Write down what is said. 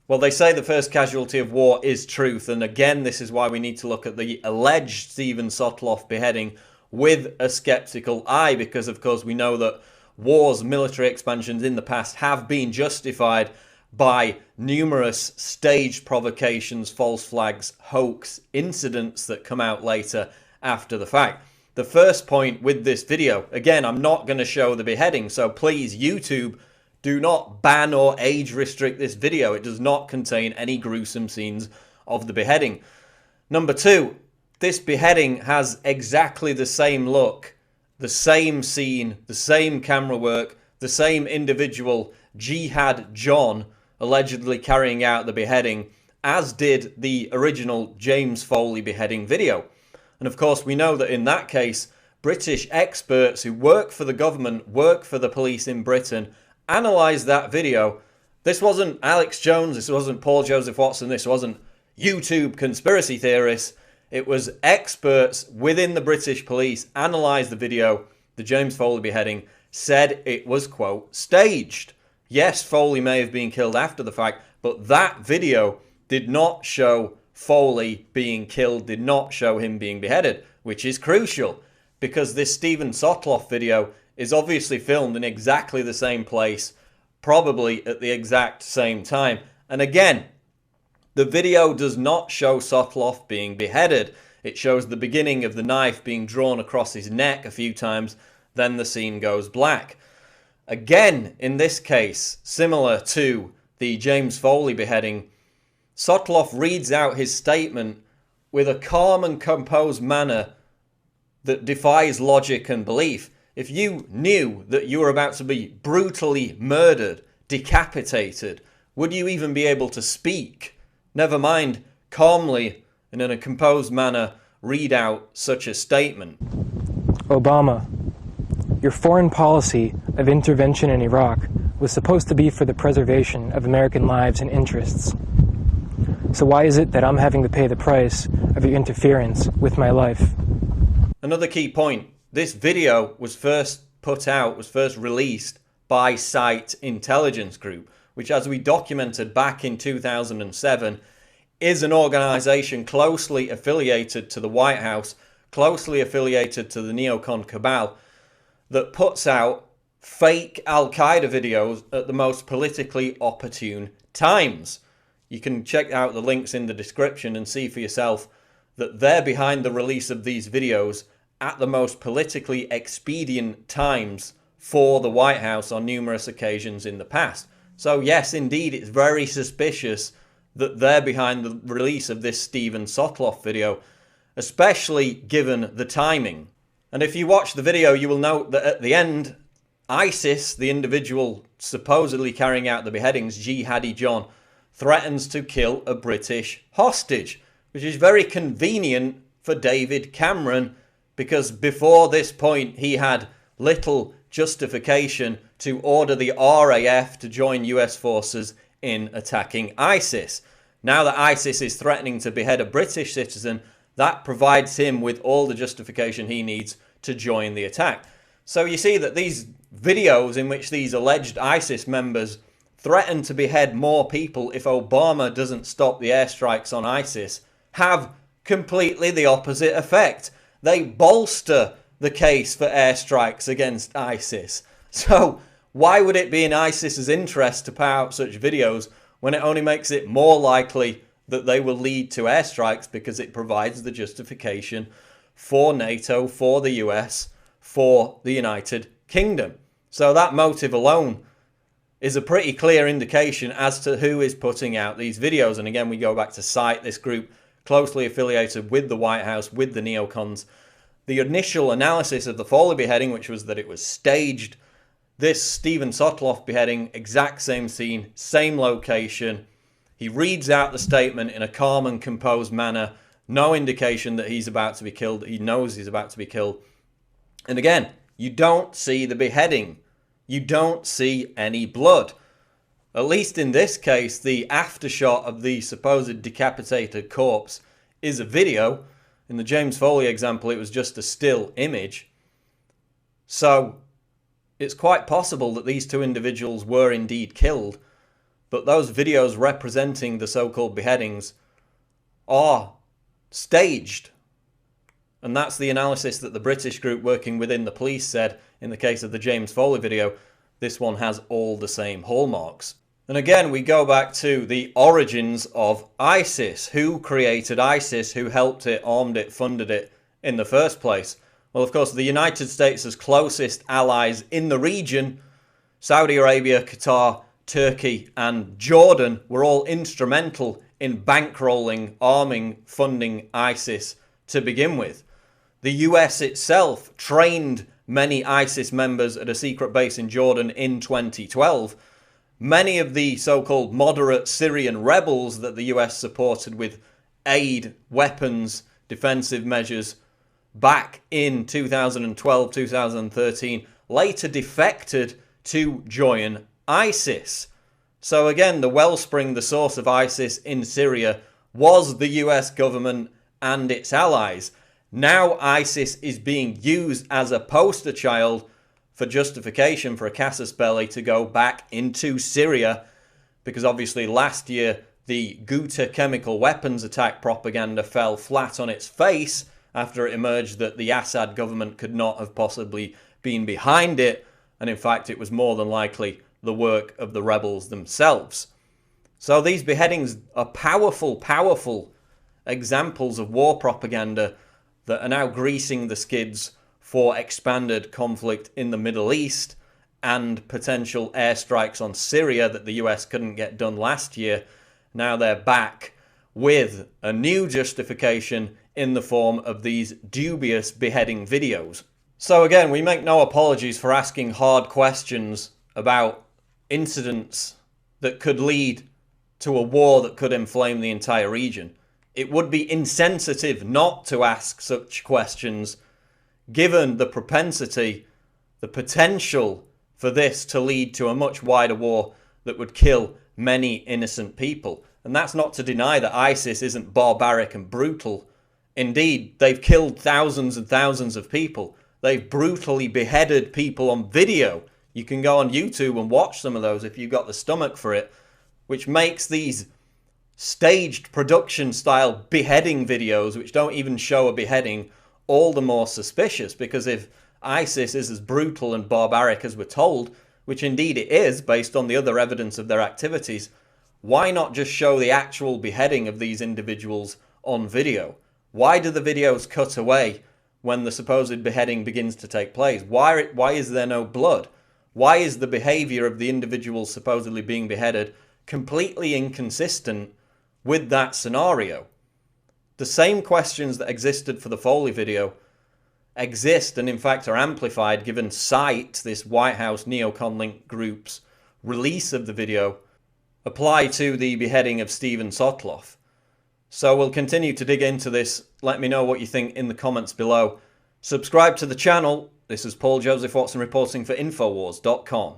Well, they say the first casualty of war is truth, and again, this is why we need to look at the alleged Steven Sotloff beheading with a skeptical eye, because of course we know that wars, military expansions in the past have been justified by numerous staged provocations, false flags, hoax incidents that come out later after the fact. The first point with this video, again, I'm not going to show the beheading, so please, YouTube, do not ban or age restrict this video. It does not contain any gruesome scenes of the beheading. Number two, this beheading has exactly the same look, the same scene, the same camera work, the same individual, Jihad John, allegedly carrying out the beheading, as did the original James Foley beheading video. And of course, we know that in that case, British experts who work for the government, work for the police in Britain, analysed that video. This wasn't Alex Jones, this wasn't Paul Joseph Watson, this wasn't YouTube conspiracy theorists. It was experts within the British police analysed the video, the James Foley beheading, said it was, quote, staged. Yes, Foley may have been killed after the fact, but that video did not show Foley being killed, did not show him being beheaded, which is crucial because this Steven Sotloff video is obviously filmed in exactly the same place, probably at the exact same time. And again, the video does not show Sotloff being beheaded. It shows the beginning of the knife being drawn across his neck a few times, then the scene goes black. Again, in this case, similar to the James Foley beheading, Sotloff reads out his statement with a calm and composed manner that defies logic and belief. If you knew that you were about to be brutally murdered, decapitated, would you even be able to speak? Never mind calmly and in a composed manner read out such a statement. Obama, your foreign policy of intervention in Iraq was supposed to be for the preservation of American lives and interests. So why is it that I'm having to pay the price of your interference with my life? Another key point. This video was first released by Site Intelligence Group, which, as we documented back in 2007, is an organization closely affiliated to the White House, closely affiliated to the neocon cabal, that puts out fake Al-Qaeda videos at the most politically opportune times. You can check out the links in the description and see for yourself that they're behind the release of these videos at the most politically expedient times for the White House on numerous occasions in the past. So yes, indeed, it's very suspicious that they're behind the release of this Steven Sotloff video, especially given the timing. And if you watch the video, you will note that at the end, ISIS, the individual supposedly carrying out the beheadings, Jihadi John, threatens to kill a British hostage, which is very convenient for David Cameron, because before this point he had little justification to order the RAF to join US forces in attacking ISIS. Now that ISIS is threatening to behead a British citizen, that provides him with all the justification he needs to join the attack. So you see that these videos in which these alleged ISIS members threaten to behead more people if Obama doesn't stop the airstrikes on ISIS have completely the opposite effect. They bolster the case for airstrikes against ISIS. So why would it be in ISIS's interest to put out such videos when it only makes it more likely that they will lead to airstrikes, because it provides the justification for NATO, for the US, for the United Kingdom. So that motive alone is a pretty clear indication as to who is putting out these videos. And again, we go back to Site, this group closely affiliated with the White House, with the neocons. The initial analysis of the Foley beheading, which was that it was staged. This Steven Sotloff beheading, exact same scene, same location. He reads out the statement in a calm and composed manner. No indication that he's about to be killed. He knows he's about to be killed. And again, you don't see the beheading. You don't see any blood. At least in this case, the aftershot of the supposed decapitated corpse is a video. In the James Foley example, it was just a still image. So it's quite possible that these two individuals were indeed killed. but those videos representing the so-called beheadings are staged. And that's the analysis that the British group working within the police said in the case of the James Foley video. This one has all the same hallmarks. And again, we go back to the origins of ISIS. Who created ISIS? Who helped it, armed it, funded it in the first place? Well, of course, the United States' closest allies in the region, Saudi Arabia, Qatar, Turkey, and Jordan, were all instrumental in bankrolling, arming, funding ISIS to begin with. The US itself trained many ISIS members at a secret base in Jordan in 2012. Many of the so-called moderate Syrian rebels that the US supported with aid, weapons, defensive measures back in 2012, 2013, later defected to join ISIS. So again, the wellspring, the source of ISIS in Syria was the US government and its allies. Now ISIS is being used as a poster child for justification for a casus belli to go back into Syria, because obviously last year the Ghouta chemical weapons attack propaganda fell flat on its face after it emerged that the Assad government could not have possibly been behind it, and in fact it was more than likely the work of the rebels themselves. So these beheadings are powerful, powerful examples of war propaganda that are now greasing the skids for expanded conflict in the Middle East and potential airstrikes on Syria that the US couldn't get done last year. Now they're back with a new justification in the form of these dubious beheading videos. So again, we make no apologies for asking hard questions about incidents that could lead to a war that could inflame the entire region. It would be insensitive not to ask such questions, given the propensity, the potential for this to lead to a much wider war that would kill many innocent people. And that's not to deny that ISIS isn't barbaric and brutal. Indeed, they've killed thousands and thousands of people. They've brutally beheaded people on video. You can go on YouTube and watch some of those if you've got the stomach for it, which makes these staged production style beheading videos, which don't even show a beheading, all the more suspicious. Because if ISIS is as brutal and barbaric as we're told, which indeed it is based on the other evidence of their activities, why not just show the actual beheading of these individuals on video? Why do the videos cut away when the supposed beheading begins to take place? Why is there no blood? Why is the behavior of the individuals supposedly being beheaded completely inconsistent with that scenario? The same questions that existed for the Foley video exist, and in fact are amplified given Sight, this White House neocon link group's release of the video, apply to the beheading of Steven Sotloff. So we'll continue to dig into this. Let me know what you think in the comments below. Subscribe to the channel. This is Paul Joseph Watson reporting for Infowars.com.